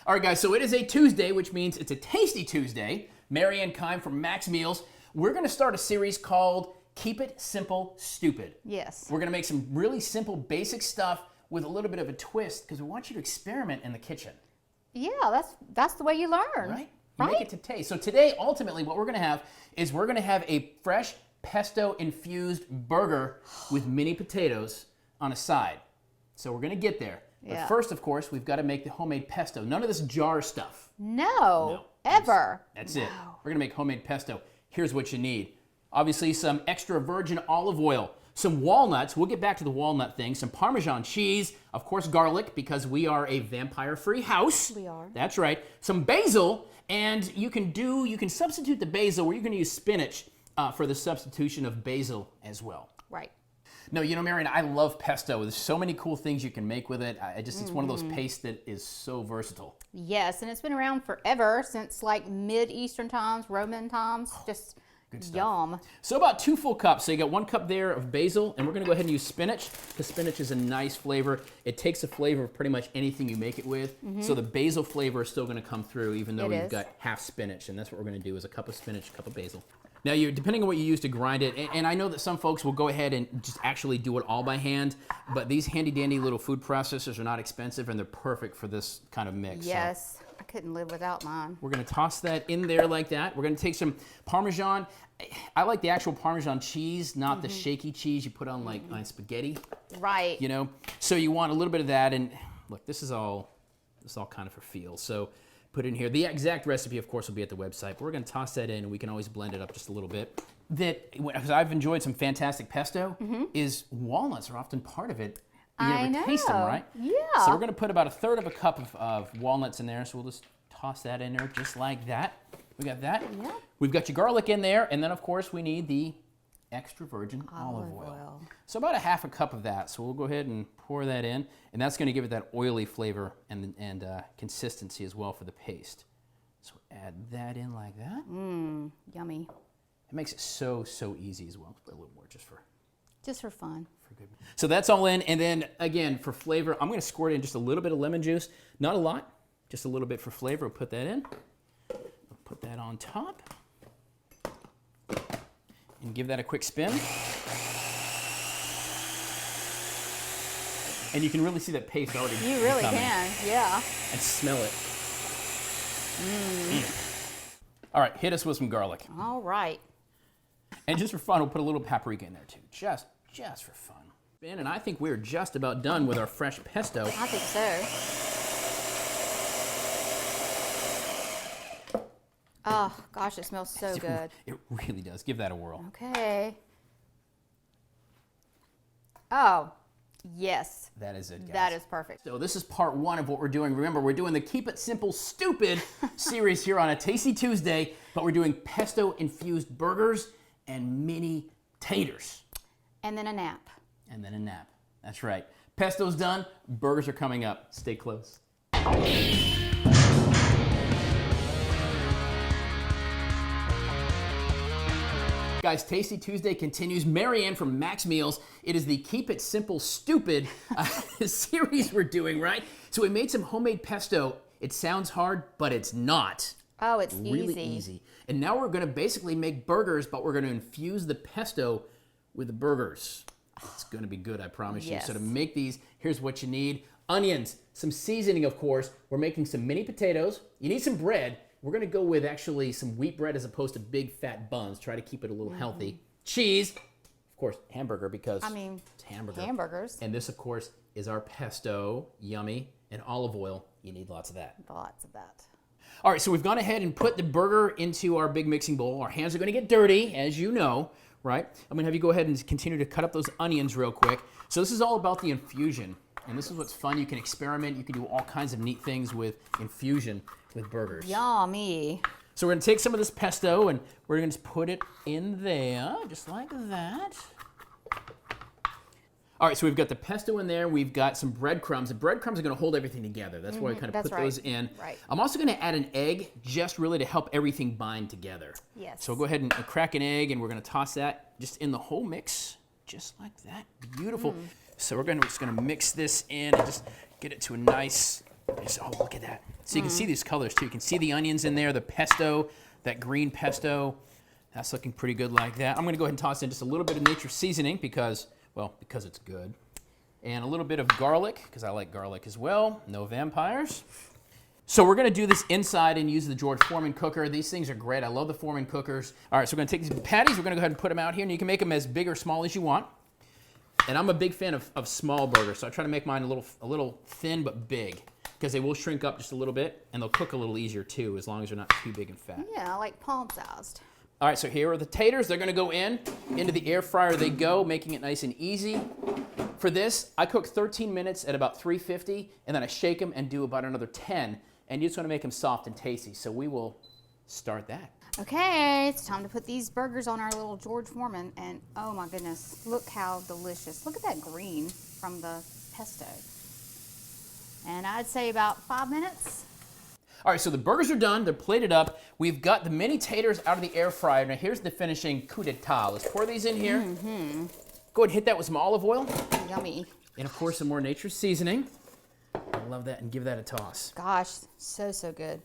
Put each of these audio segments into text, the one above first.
All right, guys, so it is a Tuesday, which means it's a tasty Tuesday. Mary and Keim from Max Meals. We're going to start a series called Keep It Simple, Stupid. Yes. We're going to make some really simple, basic stuff with a little bit of a twist because we want you to experiment in the kitchen. Yeah, that's the way you learn. Right? You make it to taste. So today, ultimately, what we're going to have is we're going to have a fresh pesto-infused burger with mini potatoes on a side. So we're going to get there. Yeah. But first, of course, we've got to make the homemade pesto. None of this jar stuff. No, ever. That's it. We're going to make homemade pesto. Here's what you need. Obviously, some extra virgin olive oil, some walnuts. We'll get back to the walnut thing. Some Parmesan cheese. Of course, garlic, because we are a vampire-free house. We are. That's right. Some basil, and you can substitute the basil, or you can use spinach for the substitution of basil as well. Right. No, you know, Marion, I love pesto. There's so many cool things you can make with it. It's one of those pastes that is so versatile. Yes, and it's been around forever, since like mid-Eastern times, Roman times. Just good stuff. Yum. So about 2 full cups. So you got 1 cup there of basil, and we're going to go ahead and use spinach, because spinach is a nice flavor. It takes the flavor of pretty much anything you make it with. So the basil flavor is still going to come through, even though you've got half spinach, and that's what we're going to do is a cup of spinach, a cup of basil. Now, depending on what you use to grind it, and I know that some folks will go ahead and just actually do it all by hand, but these handy-dandy little food processors are not expensive, and they're perfect for this kind of mix. Yes, I couldn't live without mine. We're going to toss that in there like that. We're going to take some Parmesan. I like the actual Parmesan cheese, not the shaky cheese you put on like on spaghetti. Right. You know, so you want a little bit of that, and look, this is all kind of for feel. So put it in here. The exact recipe, of course, will be at the website. But we're going to toss that in, and we can always blend it up just a little bit. Because I've enjoyed some fantastic pesto, is walnuts are often part of it. You never taste them, right? Yeah. So we're going to put about 1/3 of a cup of walnuts in there. So we'll just toss that in there just like that. We got that. Yeah. We've got your garlic in there, and then of course we need the extra virgin olive oil. So about 1/2 cup of that. So we'll go ahead and pour that in, and that's going to give it that oily flavor and consistency as well for the paste. So add that in like that. Yummy. It makes it so easy as well. Put a little more just for fun. for good. So that's all in, and then again for flavor, I'm going to squirt in just a little bit of lemon juice, not a lot, just a little bit for flavor. We'll put that in. Put that on top and give that a quick spin. And you can really see that paste already You really coming. can, yeah. And smell it. All right, hit us with some garlic. All right. And just for fun, we'll put a little paprika in there too, just for fun. And I think we're just about done with our fresh pesto. I think so. Oh, gosh, it smells so good. It really does. Give that a whirl. Okay. Oh, yes. That is it, guys. That is perfect. So this is part 1 of what we're doing. Remember, we're doing the Keep It Simple, Stupid series here on a Tasty Tuesday, but we're doing pesto-infused burgers and mini taters. And then a nap. And then a nap. That's right. Pesto's done. Burgers are coming up. Stay close. Guys, Tasty Tuesday continues. Marianne from Max Meals. It is the Keep It Simple, Stupid series we're doing, right? So we made some homemade pesto. It sounds hard, but it's not. Oh, it's really easy. And now we're going to basically make burgers, but we're going to infuse the pesto with the burgers. It's going to be good, I promise you. So to make these, here's what you need. Onions, some seasoning, of course. We're making some mini potatoes. You need some bread. We're going to go with actually some wheat bread as opposed to big fat buns. Try to keep it a little healthy. Cheese, of course, hamburger because it's hamburger. Hamburgers. And this, of course, is our pesto. Yummy. And olive oil. You need lots of that. Lots of that. All right, so we've gone ahead and put the burger into our big mixing bowl. Our hands are going to get dirty, as you know, right? I'm going to have you go ahead and continue to cut up those onions real quick. So this is all about the infusion. And this is what's fun. You can experiment. You can do all kinds of neat things with infusion with burgers. Yummy. So we're going to take some of this pesto and we're going to just put it in there, just like that. All right, so we've got the pesto in there. We've got some breadcrumbs. The breadcrumbs are going to hold everything together. That's why I kind of put those in. Right. I'm also going to add an egg just really to help everything bind together. Yes. So we'll go ahead and crack an egg, and we're going to toss that just in the whole mix, just like that. Beautiful. So we're just going to mix this in and just get it to a nice Oh, look at that. So you can see these colors too. You can see the onions in there, the pesto, that green pesto. That's looking pretty good like that. I'm gonna go ahead and toss in just a little bit of nature's seasoning because it's good. And a little bit of garlic, because I like garlic as well. No vampires. So we're gonna do this inside and use the George Foreman cooker. These things are great. I love the Foreman cookers. All right, so we're gonna take these patties, we're gonna go ahead and put them out here, and you can make them as big or small as you want. And I'm a big fan of small burgers, so I try to make mine a little thin but big, because they will shrink up just a little bit, and they'll cook a little easier too, as long as they're not too big and fat. Yeah, like palm-sized. All right, so here are the taters. They're gonna go into the air fryer they go, making it nice and easy. For this, I cook 13 minutes at about 350, and then I shake them and do about another 10, and you just wanna make them soft and tasty, so we will start that. Okay, it's time to put these burgers on our little George Foreman, and oh my goodness, look how delicious. Look at that green from the pesto. And I'd say about 5 minutes. All right, so the burgers are done, they're plated up. We've got the mini taters out of the air fryer. Now here's the finishing coup d'etat. Let's pour these in here. Go ahead and hit that with some olive oil. Yummy. And of course, some more nature's seasoning. I love that, and give that a toss. Gosh, so good.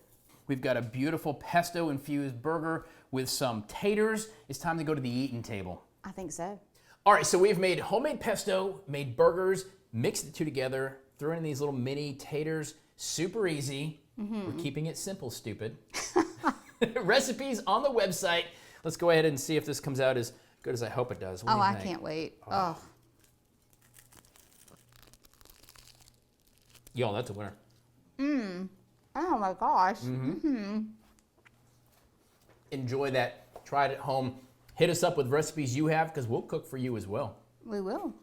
We've got a beautiful pesto infused burger with some taters. It's time to go to the eating table. I think so. All right, so we've made homemade pesto, made burgers, mixed the two together, threw in these little mini taters. Super easy. We're keeping it simple, stupid. Recipes on the website. Let's go ahead and see if this comes out as good as I hope it does. What do you I think? can't wait. Oh. Yo, that's a winner. Oh my gosh. Enjoy that. Try it at home. Hit us up with recipes you have, because we'll cook for you as well. We will.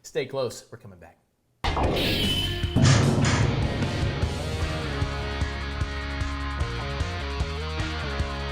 Stay close. We're coming back.